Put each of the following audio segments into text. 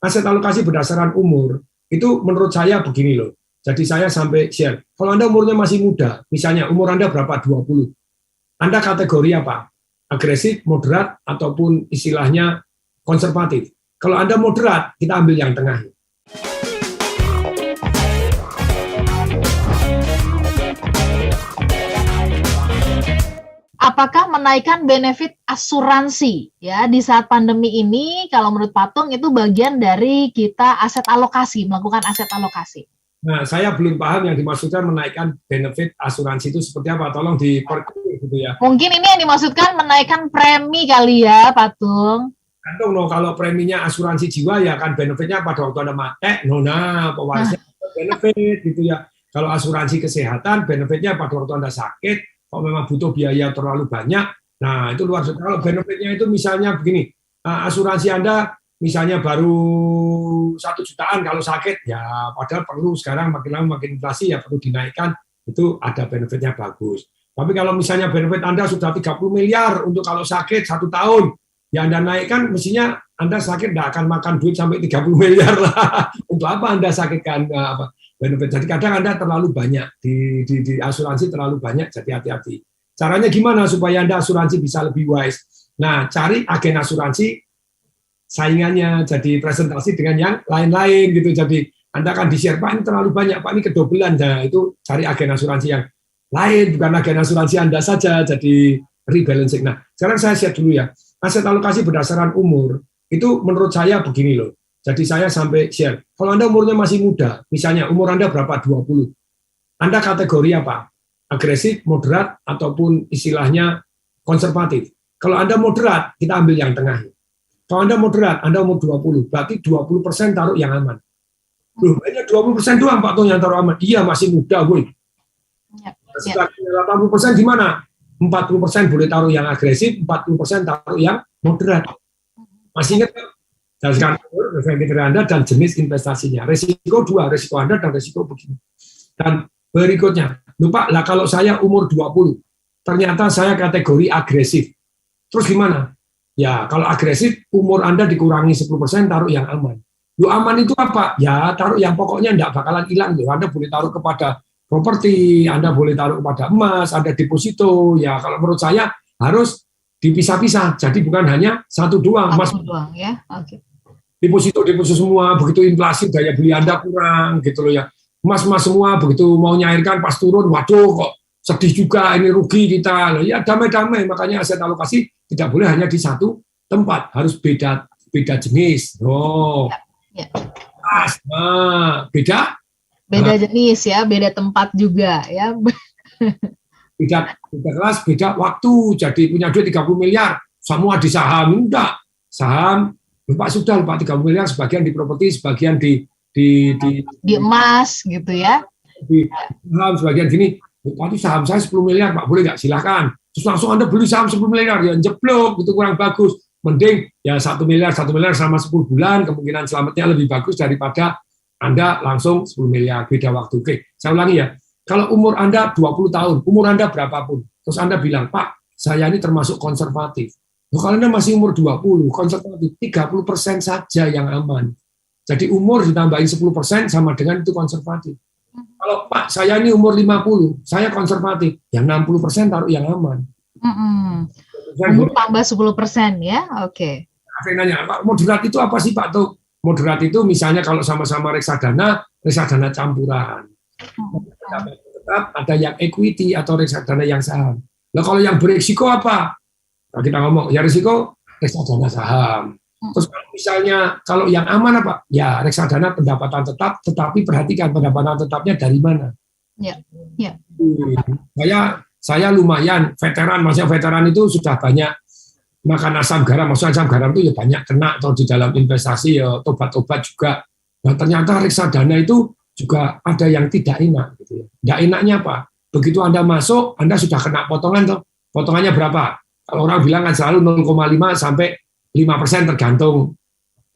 aset alokasi berdasarkan umur, itu menurut saya begini loh. Jadi saya sampai share, kalau Anda umurnya masih muda, misalnya umur Anda berapa, 20, Anda kategori apa? Agresif, moderat, ataupun istilahnya konservatif. Kalau Anda moderat, kita ambil yang tengah. Apakah menaikkan benefit asuransi ya di saat pandemi ini, kalau menurut Patung itu bagian dari kita aset alokasi, melakukan aset alokasi? Nah, saya belum paham yang dimaksudkan menaikkan benefit asuransi itu seperti apa. Tolong diperkuat gitu ya. Mungkin ini yang dimaksudkan menaikkan premi kali ya, Patung. Gantung no, kalau preminya asuransi jiwa ya kan benefitnya pada waktu Anda mati, pewarisnya benefit gitu ya. Kalau asuransi kesehatan benefitnya pada waktu Anda sakit, kalau memang butuh biaya terlalu banyak, nah itu luar biasa. Kalau benefitnya itu misalnya begini, asuransi Anda misalnya baru 1 jutaan kalau sakit, ya padahal perlu sekarang makin lama makin inflasi ya perlu dinaikkan, itu ada benefitnya bagus. Tapi kalau misalnya benefit Anda sudah 30 miliar untuk kalau sakit 1 tahun, ya Anda naikkan, mestinya Anda sakit tidak akan makan duit sampai 30 miliar lah. Untuk apa Anda sakitkan benefit? Jadi kadang Anda terlalu banyak, di asuransi terlalu banyak, jadi hati-hati. Caranya gimana supaya Anda asuransi bisa lebih wise? Nah, cari agen asuransi saingannya, jadi presentasi dengan yang lain-lain gitu. Jadi Anda akan di-share, Pak ini terlalu banyak, Pak ini kedobelan. Nah, itu cari agen asuransi yang lain, bukan agen asuransi Anda saja, jadi rebalancing. Nah, sekarang saya share dulu ya. Aset alokasi berdasarkan umur, itu menurut saya begini loh. Jadi saya sampai share, kalau Anda umurnya masih muda, misalnya umur Anda berapa, 20, Anda kategori apa? Agresif, moderat, ataupun istilahnya konservatif. Kalau Anda moderat, kita ambil yang tengah. Kalau Anda moderat, Anda umur 20, berarti 20% taruh yang aman. Loh, hanya 20% doang Pak Tong yang taruh aman. Iya, masih muda, boy. Setelah 80% di mana? 40% boleh taruh yang agresif, 40% taruh yang moderat. Masih ingat kan? Berdasarkan umur, Anda dan jenis investasinya. Resiko 2, resiko Anda dan resiko begini. Dan berikutnya, lupa lah kalau saya umur 20, ternyata saya kategori agresif. Terus gimana? Ya, kalau agresif, umur Anda dikurangi 10%, taruh yang aman. Lu aman itu apa? Ya, taruh yang pokoknya enggak bakalan hilang. Anda boleh taruh kepada properti, Anda boleh taruh kepada emas, ada deposito. Ya, kalau menurut saya harus dipisah-pisah. Jadi bukan hanya satu doang. Emas doang ya. Oke. Deposito semua, begitu inflasi daya beli Anda kurang gitu loh ya. Emas semua begitu mau nyairkan pas turun, waduh kok sedih juga, ini rugi kita. Ya damai-damai, makanya aset alokasi tidak boleh hanya di satu tempat, harus beda jenis. Oh. Ya. Nah, beda jenis ya, beda tempat juga ya. beda kelas, beda waktu. Jadi punya duit 30 miliar, semua di saham, enggak. Saham, Pak sudah, Pak 30 miliar, sebagian di properti, sebagian di emas gitu ya. Di saham, sebagian gini. Pak saham saya 10 miliar, Pak boleh nggak? Silakan. Terus langsung Anda beli saham 10 miliar, ya jeblok, itu kurang bagus. Mending ya 1 miliar selama 10 bulan, kemungkinan selamatnya lebih bagus daripada Anda langsung 10 miliar, beda waktu. Oke, saya ulangi ya. Kalau umur Anda 20 tahun, umur Anda berapapun, terus Anda bilang, Pak, saya ini termasuk konservatif. Kalau Anda masih umur 20, konservatif, 30% saja yang aman. Jadi umur ditambahin 10% sama dengan itu konservatif. Kalau Pak, saya ini umur 50, saya konservatif, yang 60% taruh yang aman. Umur tambah 10% ya, oke. Saya nanya, Pak, moderat itu apa sih Pak tuh? Moderat itu misalnya kalau sama-sama reksadana campuran. Tetap ada yang equity atau reksadana yang saham. Nah kalau yang berisiko apa? Nah, kita ngomong, ya risiko reksadana saham. Terus misalnya kalau yang aman apa? Ya reksadana pendapatan tetap, tetapi perhatikan pendapatan tetapnya dari mana? Ya. Saya lumayan veteran, maksudnya veteran itu sudah banyak makan asam garam, maksudnya asam garam itu ya banyak kena atau di dalam investasi ya tobat-tobat juga. Nah ternyata reksadana itu juga ada yang tidak enak. Gitu ya. Tidak enaknya apa? Begitu Anda masuk, Anda sudah kena potongan tuh. Potongannya berapa? Kalau orang bilang kan selalu 0,5 sampai 5% tergantung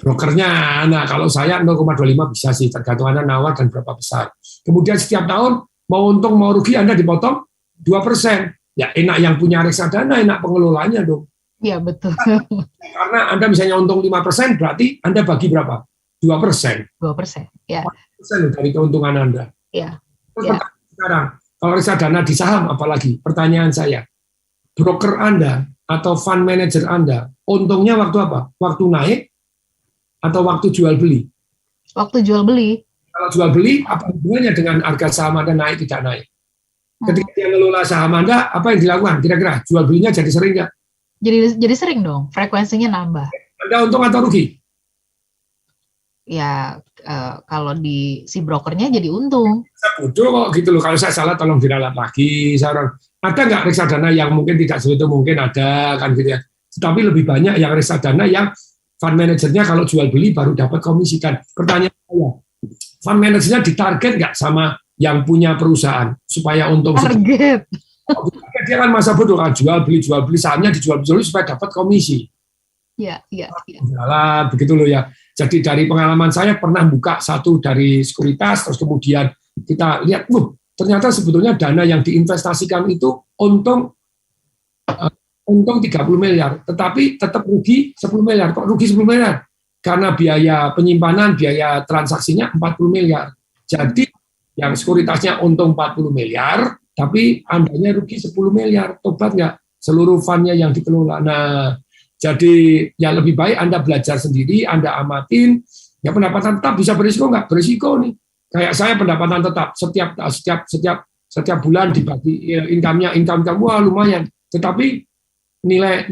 brokernya. Nah, kalau saya 0,25 bisa sih, tergantung Anda nawar dan berapa besar. Kemudian setiap tahun, mau untung mau rugi Anda dipotong 2%. Ya enak yang punya reksadana, enak pengelolanya dong. Iya, betul. Karena Anda misalnya untung 5%, berarti Anda bagi berapa? 2%. 2%. Ya. 4% dari keuntungan Anda. Ya. Terus sekarang, kalau reksadana di saham apalagi, pertanyaan saya, broker Anda atau fund manager Anda, untungnya waktu apa? Waktu naik atau waktu jual beli? Waktu jual beli. Kalau jual beli, apa hubungannya dengan harga saham Anda naik tidak naik? Ketika dia ngelola saham Anda, apa yang dilakukan? Kira-kira jual belinya jadi sering nggak? Jadi sering dong, frekuensinya nambah. Anda untung atau rugi? Ya, kalau di si brokernya jadi untung. Saya bodoh kok gitu loh. Kalau saya salah tolong diralat lagi. Ada nggak reksadana yang mungkin tidak segitu, mungkin ada kan gitu ya. Tetapi lebih banyak yang reksadana yang fund manajernya kalau jual beli baru dapat komisi kan. Pertanyaan saya, fund manajernya ditarget nggak sama yang punya perusahaan supaya untung? Target. Dia kan masa bodoh kan jual beli sahamnya dijual beli supaya dapat komisi. Iya. Salah begitu loh ya. Jadi dari pengalaman saya pernah buka satu dari sekuritas, terus kemudian kita lihat, ternyata sebetulnya dana yang diinvestasikan itu untung 30 miliar, tetapi tetap rugi 10 miliar. Kok rugi 10 miliar? Karena biaya penyimpanan, biaya transaksinya 40 miliar. Jadi yang sekuritasnya untung 40 miliar, tapi Andanya rugi 10 miliar. Tobat nggak? Seluruh fundnya yang dikelola. Nah, jadi ya lebih baik Anda belajar sendiri, Anda amatin. Ya pendapatan tetap bisa berisiko nggak? Berisiko nih. Kayak saya pendapatan tetap setiap bulan dibagi income wah lumayan. Tetapi nilai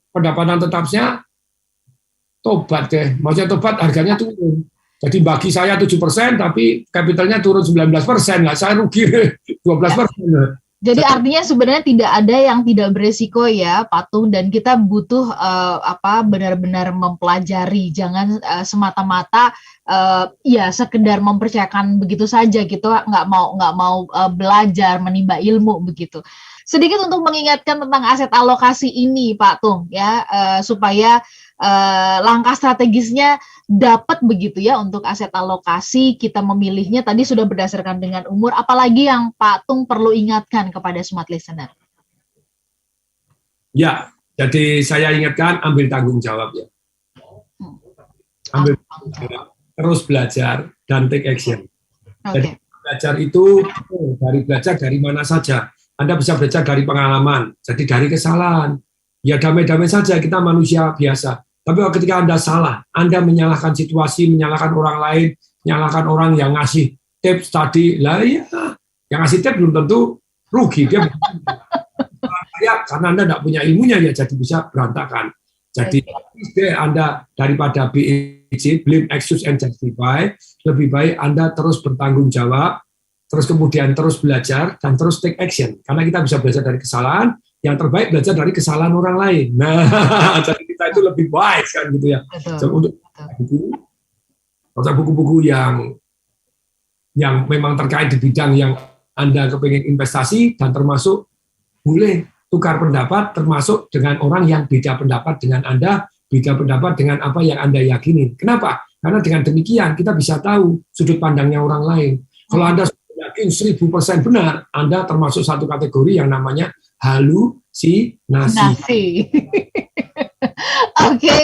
pendapatan tetapnya tobat deh. Maksudnya tobat harganya turun. Jadi bagi saya 7%, tapi kapitalnya turun 19%. Nggak, saya rugi 12%. Jadi artinya sebenarnya tidak ada yang tidak beresiko ya, Patung, dan kita butuh benar-benar mempelajari, jangan semata-mata ya sekedar mempercayakan begitu saja gitu, nggak mau belajar, menimba ilmu begitu. Sedikit untuk mengingatkan tentang aset alokasi ini, Pak Tung, ya supaya langkah strategisnya dapat begitu ya untuk aset alokasi, kita memilihnya tadi sudah berdasarkan dengan umur, apalagi yang Pak Tung perlu ingatkan kepada smart listener. Ya, jadi saya ingatkan ambil tanggung jawab ya. Ambil tanggung jawab, terus belajar dan take action. Jadi belajar itu belajar dari mana saja. Anda bisa belajar dari pengalaman, jadi dari kesalahan. Ya damai-damai saja, kita manusia biasa. Tapi ketika Anda salah, Anda menyalahkan situasi, menyalahkan orang lain, menyalahkan orang yang ngasih tips tadi, lah ya, yang ngasih tips belum tentu rugi. Dia karena Anda tidak punya ilmunya ya, jadi bisa berantakan. Jadi Anda daripada BEJ, blame, excuse, and justify, lebih baik Anda terus bertanggung jawab, terus kemudian terus belajar, dan terus take action. Karena kita bisa belajar dari kesalahan, yang terbaik belajar dari kesalahan orang lain. Nah, jadi kita itu lebih baik kan gitu ya. Untuk buku-buku yang memang terkait di bidang yang Anda kepengen investasi, dan termasuk boleh tukar pendapat, termasuk dengan orang yang beda pendapat dengan Anda, beda pendapat dengan apa yang Anda yakini. Kenapa? Karena dengan demikian kita bisa tahu sudut pandangnya orang lain. Kalau Anda yakin 1000% benar, Anda termasuk satu kategori yang namanya halusinasi. Oke,